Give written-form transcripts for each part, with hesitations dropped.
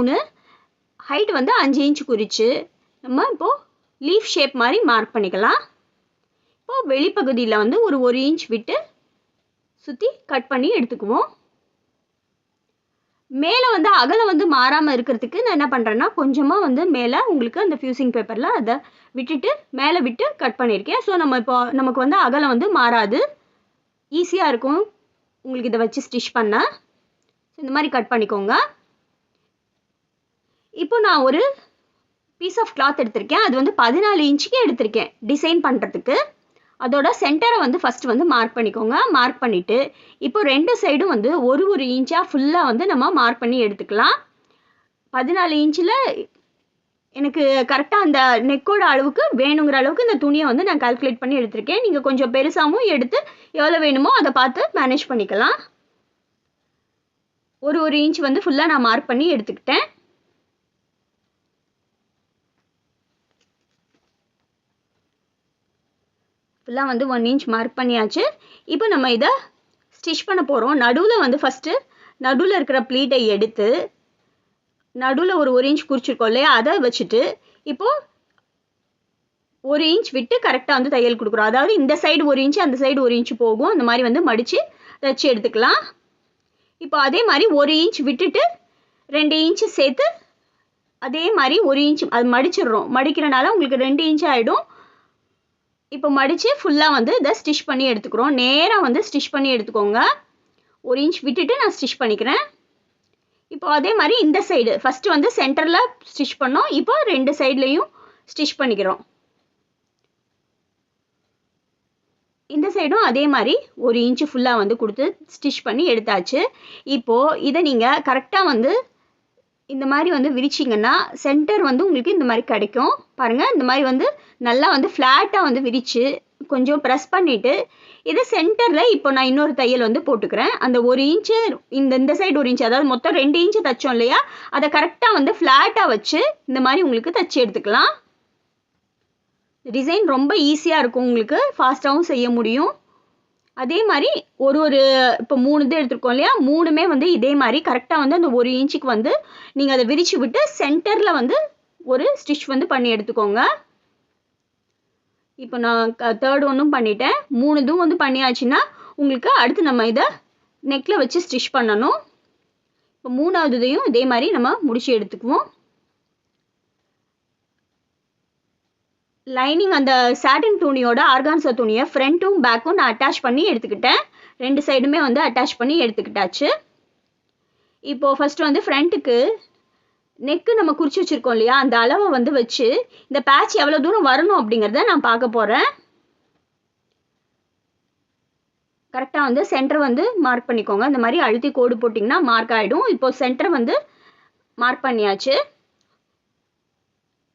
Height வந்து 5 inch குறித்து நம்ம இப்போது லீஃப் ஷேப் மாதிரி மார்க் பண்ணிக்கலாம். இப்போது வெளிப்பகுதியில் வந்து ஒரு 1 இன்ச் விட்டு சுற்றி கட் பண்ணி எடுத்துக்குவோம். மேலே வந்து அகலம் வந்து மாறாமல் இருக்கிறதுக்கு நான் என்ன பண்ணுறேன்னா கொஞ்சமாக வந்து மேலே உங்களுக்கு அந்த ஃபியூசிங் பேப்பரில் அதை விட்டுட்டு மேலே விட்டு கட் பண்ணியிருக்கேன். ஸோ நம்ம இப்போ நமக்கு வந்து அகலம் வந்து மாறாது, ஈஸியாக இருக்கும் உங்களுக்கு இதை வச்சு ஸ்டிச் பண்ண. இந்த மாதிரி கட் பண்ணிக்கோங்க. இப்போ நான் ஒரு பீஸ் ஆஃப் கிளாத் எடுத்திருக்கேன். அது வந்து 14 இன்ச்சுக்கு எடுத்திருக்கேன் டிசைன் பண்ணுறதுக்கு. அதோட சென்டரை வந்து ஃபஸ்ட்டு வந்து மார்க் பண்ணிக்கோங்க. மார்க் பண்ணிவிட்டு இப்போ 2 சைடும் வந்து ஒரு இன்ச்சாக ஃபுல்லாக வந்து நம்ம மார்க் பண்ணி எடுத்துக்கலாம். 14 இன்ச்சில் எனக்கு கரெக்டாக அந்த நெக்கோட அளவுக்கு வேணுங்கிற அளவுக்கு இந்த துணியை வந்து நான் கால்குலேட் பண்ணி எடுத்திருக்கேன். நீங்கள் கொஞ்சம் பெருசாகவும் எடுத்து எவ்வளோ வேணுமோ அதை பார்த்து மேனேஜ் பண்ணிக்கலாம். ஒரு இன்ச் வந்து ஃபுல்லாக நான் மார்க் பண்ணி எடுத்துக்கிட்டேன். ஃபுல்லாக வந்து 1 இன்ச் மார்க் பண்ணியாச்சு. இப்போ நம்ம இதை ஸ்டிச் பண்ண போகிறோம். நடுவில் வந்து ஃபஸ்ட்டு நடுவில் இருக்கிற ப்ளீட்டை எடுத்து நடுவில் ஒரு இன்ச் குறிச்சிருக்கோம் இல்லையா, அதை வச்சுட்டு இப்போது 1 இன்ச் விட்டு கரெக்டாக வந்து தையல் கொடுக்குறோம். அதாவது இந்த சைடு 1 இன்ச் அந்த சைடு 1 இன்ச் போகும். அந்த மாதிரி வந்து மடித்து தைச்சி எடுத்துக்கலாம். இப்போ அதே மாதிரி 1 இன்ச் விட்டுட்டு 2 இன்ச்சு சேர்த்து அதே மாதிரி 1 இன்ச் அது மடிச்சிடுறோம். மடிக்கிறனால உங்களுக்கு 2 இன்ச் ஆகிடும். இப்போ மடித்து ஃபுல்லாக வந்து இதை ஸ்டிச் பண்ணி எடுத்துக்கிறோம். நேராக வந்து ஸ்டிச் பண்ணி எடுத்துக்கோங்க. 1 இன்ச் விட்டுட்டு நான் ஸ்டிச் பண்ணிக்கிறேன். இப்போ அதே மாதிரி இந்த சைடு ஃபஸ்ட்டு வந்து சென்டரில் ஸ்டிச் பண்ணோம். இப்போ 2 சைட்லேயும் ஸ்டிச் பண்ணிக்கிறோம். இந்த சைடும் அதே மாதிரி 1 இன்ச்சு ஃபுல்லாக வந்து கொடுத்து ஸ்டிச் பண்ணி எடுத்தாச்சு. இப்போது இதை நீங்கள் கரெக்டாக வந்து இந்த மாதிரி வந்து விரிச்சிங்கன்னா சென்டர் வந்து உங்களுக்கு இந்த மாதிரி கிடைக்கும். பாருங்கள், இந்த மாதிரி வந்து நல்லா வந்து ஃப்ளாட்டாக வந்து விரித்து கொஞ்சம் ப்ரெஸ் பண்ணிவிட்டு இதை சென்டரில் இப்போ நான் இன்னொரு தையல் வந்து போட்டுக்கிறேன். அந்த 1 இன்ச்சு இந்த சைடு 1 இன்ச்சு, அதாவது மொத்தம் 2 இன்ச்சு தைச்சோம் இல்லையா, அதை கரெக்டாக வந்து ஃப்ளாட்டாக வச்சு இந்த மாதிரி உங்களுக்கு தைச்சி எடுத்துக்கலாம். டிசைன் ரொம்ப ஈஸியாக இருக்கும், உங்களுக்கு ஃபாஸ்ட்டாகவும் செய்ய முடியும். அதே மாதிரி இப்போ 3 இது எடுத்துருக்கோம் இல்லையா, 3மே வந்து இதே மாதிரி கரெக்டாக வந்து அந்த 1 இன்ச்சுக்கு வந்து நீங்கள் அதை விரித்து விட்டு சென்டரில் வந்து ஒரு ஸ்டிச் வந்து பண்ணி எடுத்துக்கோங்க. இப்போ நான் 3rd ஒன்றும் பண்ணிட்டேன். 3 இதுவும் வந்து பண்ணியாச்சுன்னா உங்களுக்கு அடுத்து நம்ம இதை நெக்கில் வச்சு ஸ்டிச் பண்ணணும். இப்போ 3வது இதையும் இதே மாதிரி நம்ம முடிச்சு எடுத்துக்குவோம். லைனிங் அந்த சாட்டின் துணியோட ஆர்கான்சா துணியை ஃப்ரண்ட்டும் பேக்கும் நான் அட்டாச் பண்ணி எடுத்துக்கிட்டேன். 2 சைடுமே வந்து அட்டாச் பண்ணி எடுத்துக்கிட்டாச்சு. இப்போது ஃபஸ்ட்டு வந்து ஃப்ரண்ட்டுக்கு நெக்கு நம்ம குறித்து வச்சுருக்கோம் இல்லையா, அந்த அளவை வந்து வச்சு இந்த பேட்ச் எவ்வளோ தூரம் வரணும் அப்படிங்கிறத நான் பார்க்க போகிறேன். கரெக்டாக வந்து சென்டர் வந்து மார்க் பண்ணிக்கோங்க. இந்த மாதிரி அழுத்தி கோடு போட்டிங்கன்னா மார்க் ஆகிடும். இப்போது சென்டர் வந்து மார்க் பண்ணியாச்சு.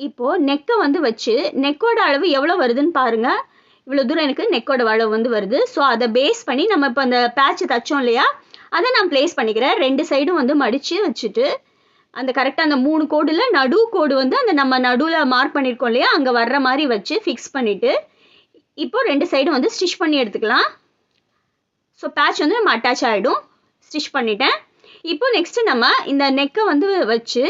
இப்போது நெக்கை வந்து வச்சு நெக்கோட அளவு எவ்வளோ வருதுன்னு பாருங்கள். இவ்வளோ தூரம் எனக்கு நெக்கோட அளவு வந்து வருது. ஸோ அதை பேஸ் பண்ணி நம்ம இப்போ அந்த பேட்ச் தைச்சோம் இல்லையா, அதை நான் ப்ளேஸ் பண்ணிக்கிறேன். 2 சைடும் வந்து மடித்து வச்சுட்டு அந்த கரெக்டாக அந்த 3 கோடில் நடு கோடு வந்து அந்த நம்ம நடுவில் மார்க் பண்ணியிருக்கோம் இல்லையா, அங்கே வர்ற மாதிரி வச்சு ஃபிக்ஸ் பண்ணிவிட்டு இப்போது 2 சைடும் வந்து ஸ்டிச் பண்ணி எடுத்துக்கலாம். ஸோ பேட்ச் வந்து நம்ம அட்டாச் ஆகிடும். ஸ்டிச் பண்ணிட்டேன். இப்போ நெக்ஸ்ட்டு நம்ம இந்த நெக்கை வந்து வச்சு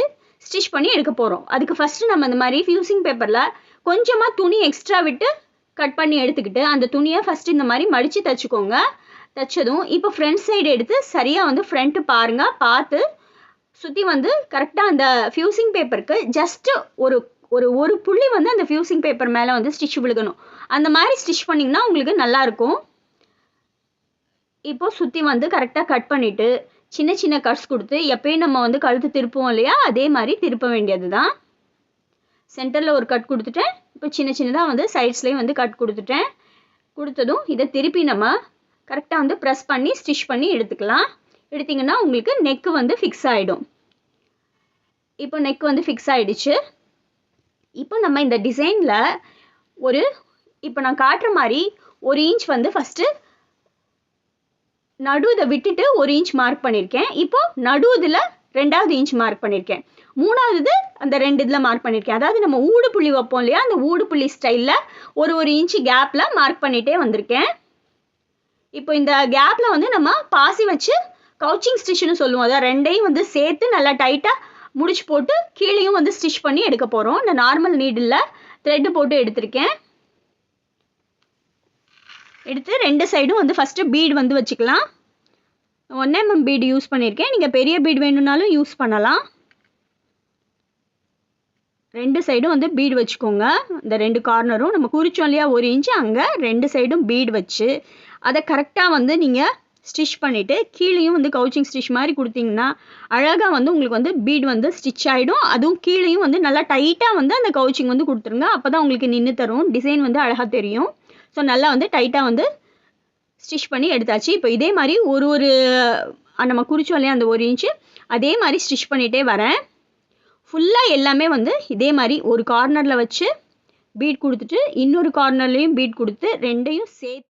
ஸ்டிச் பண்ணி எடுக்க போகிறோம். அதுக்கு ஃபஸ்ட்டு நம்ம இந்த மாதிரி ஃபியூசிங் பேப்பரில் கொஞ்சமாக துணி எக்ஸ்ட்ரா விட்டு கட் பண்ணி எடுத்துக்கிட்டு அந்த துணியை ஃபஸ்ட்டு இந்த மாதிரி மடித்து தைச்சிக்கோங்க. தைச்சதும் இப்போ ஃப்ரண்ட் சைடு எடுத்து சரியாக வந்து ஃப்ரண்ட்டு பாருங்கள். பார்த்து சுற்றி வந்து கரெக்டாக அந்த ஃபியூசிங் பேப்பருக்கு ஜஸ்ட்டு ஒரு புள்ளி வந்து அந்த ஃபியூசிங் பேப்பர் மேலே வந்து ஸ்டிச் விழுகணும். அந்த மாதிரி ஸ்டிச் பண்ணிங்கன்னா உங்களுக்கு நல்லாயிருக்கும். இப்போது சுற்றி வந்து கரெக்டாக கட் பண்ணிவிட்டு சின்ன சின்ன கட்ஸ் கொடுத்து எப்பயும் நம்ம வந்து கழுத்து திருப்புவோம் இல்லையா, அதே மாதிரி திருப்ப வேண்டியது தான். சென்டரில் ஒரு கட் கொடுத்துட்டேன். இப்போ சின்ன சின்னதாக வந்து சைட்ஸ்லேயும் வந்து கட் கொடுத்துட்டேன். கொடுத்ததும் இதை திருப்பி நம்ம கரெக்டாக வந்து ப்ரெஸ் பண்ணி ஸ்டிச் பண்ணி எடுத்துக்கலாம். எடுத்திங்கன்னா உங்களுக்கு நெக்கு வந்து ஃபிக்ஸ் ஆகிடும். இப்போ நெக் வந்து ஃபிக்ஸ் ஆகிடுச்சு. இப்போ நம்ம இந்த டிசைனில் இப்போ நான் காட்டுற மாதிரி 1 இன்ச் வந்து ஃபஸ்ட்டு நடு இதை விட்டுட்டு 1 இன்ச் மார்க் பண்ணியிருக்கேன். இப்போது நடு இதில் 2வது இன்ச் மார்க் பண்ணியிருக்கேன். 3வது அந்த 2 இதில் மார்க் பண்ணியிருக்கேன். அதாவது நம்ம ஊடு புள்ளி வைப்போம் இல்லையா, அந்த ஊடு புள்ளி ஸ்டைலில் ஒரு இன்ச்சு கேப்பில் மார்க் பண்ணிகிட்டே வந்திருக்கேன். இப்போ இந்த கேப்பில் வந்து நம்ம பாசி வச்சு கவுச்சிங் ஸ்டிச்சுன்னு சொல்லுவோம். அதாவது 2யும் வந்து சேர்த்து நல்லா டைட்டாக முடிச்சு போட்டு கீழேயும் வந்து ஸ்டிச் பண்ணி எடுக்க போகிறோம். இந்த நார்மல் நீடில் த்ரெட்டு போட்டு எடுத்திருக்கேன். எடுத்து 2 சைடும் வந்து ஃபஸ்ட்டு பீட் வந்து வச்சுக்கலாம். 1 mm பீடு யூஸ் பண்ணியிருக்கேன். நீங்கள் பெரிய பீடு வேணும்னாலும் யூஸ் பண்ணலாம். 2 சைடும் வந்து பீடு வச்சுக்கோங்க. இந்த 2 கார்னரும் நம்ம குறிச்சோம் இல்லையா 1 இன்ச்சு, அங்கே 2 சைடும் பீடு வச்சு அதை கரெக்டாக வந்து நீங்கள் ஸ்டிச் பண்ணிவிட்டு கீழேயும் வந்து கவுச்சிங் ஸ்டிச் மாதிரி கொடுத்தீங்கன்னா அழகாக வந்து உங்களுக்கு வந்து பீடு வந்து ஸ்டிச் ஆகிடும். அதுவும் கீழேயும் வந்து நல்லா டைட்டாக வந்து அந்த கவுச்சிங் வந்து கொடுத்துருங்க. அப்போ தான் உங்களுக்கு நின்று தரும், டிசைன் வந்து அழகாக தெரியும். ஸோ நல்லா வந்து டைட்டாக வந்து ஸ்டிச் பண்ணி எடுத்தாச்சு. இப்போ இதே மாதிரி ஒரு நம்ம குறிச்சோம் இல்லையா அந்த 1 இன்ச்சு, அதே மாதிரி ஸ்டிச் பண்ணிகிட்டே வரேன். ஃபுல்லாக எல்லாமே வந்து இதே மாதிரி ஒரு கார்னரில் வச்சு பீட் கொடுத்துட்டு இன்னொரு கார்னர்லேயும் பீட் கொடுத்து 2யும் சேர்த்து